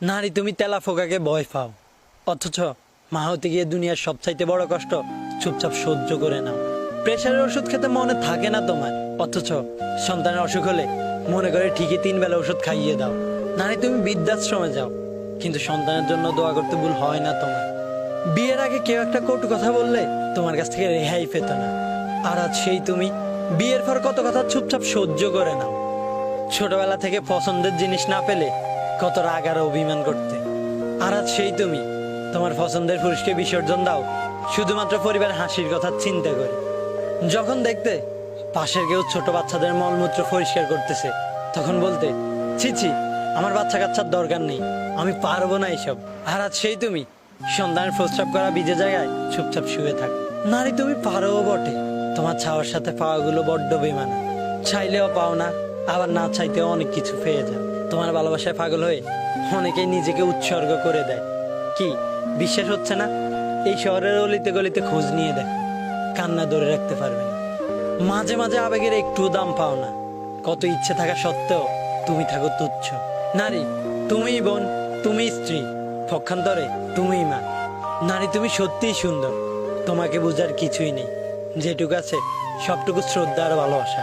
নারী তুমি তেলা ফোকাকে ভয় পাও, অথচ মা হতে গিয়ে দুনিয়ার সবচাইতে বড় কষ্ট চুপচাপ সহ্য করে নাও। প্রেশারের ওষুধ খেতে মনে থাকে না তোমার, অথচ সন্তানের অসুখ হলে মনে করে ঠিকই 3 বেলা ওষুধ খাইয়ে দাও। নারী তুমি বৃদ্ধাশ্রমে যাও, কিন্তু সন্তানের জন্য দোয়া করতে ভুল হয় না তোমার। বিয়ের আগে কেউ একটা কটু কথা বললে তোমার কাছ থেকে রেহাই পেত না, আর আজ সেই তুমি বিয়ের পর কত কথা চুপচাপ সহ্য করে নাও। ছোটবেলা থেকে পছন্দের জিনিস না পেলে কত রাগ আর অভিমান করতে, আর আজ সেই তুমি তোমার পছন্দের পুরুষকে বিসর্জন দাও শুধুমাত্র পরিবার হাসির কথা চিন্তা করে। যখন দেখতে পাশের কেউ ছোট বাচ্চাদের মলমূত্র পরিষ্কার করতেছে, তখন বলতে ছি ছি, আমার বাচ্চা কাচ্চার দরকার নেই, আমি পারবো না এইসব। আর আজ সেই তুমি সন্তানের প্রস্রাব করা ভিজে জায়গায় চুপচাপ শুয়ে থাক। নারী তুমি পারো বটে, তোমার ছাওয়ার সাথে পাওয়াগুলো বড্ড বেমানা। চাইলেও পাও না, আবার না চাইতেও অনেক কিছু পেয়ে যাও। তোমার ভালোবাসায় পাগল হয়ে অনেকেই নিজেকে উৎসর্গ করে দেয়। কি বিশ্বাস হচ্ছে না? এই শহরের অলিতে গলিতে খোঁজ নিয়ে দেখো, কান্না ধরে রাখতে পারবে না। মাঝে মাঝে আবেগের একটু দাম পাও না, কত ইচ্ছে থাকা সত্ত্বেও তুমি থাকো তুচ্ছ। নারী তুমিই বোন, তুমি স্ত্রী, পক্ষান্তরে তুমিই মা। নারী তুমি সত্যিই সুন্দর, তোমাকে বোঝার কিছুই নেই, যেটুকু আছে সবটুকু শ্রদ্ধা আর ভালোবাসা।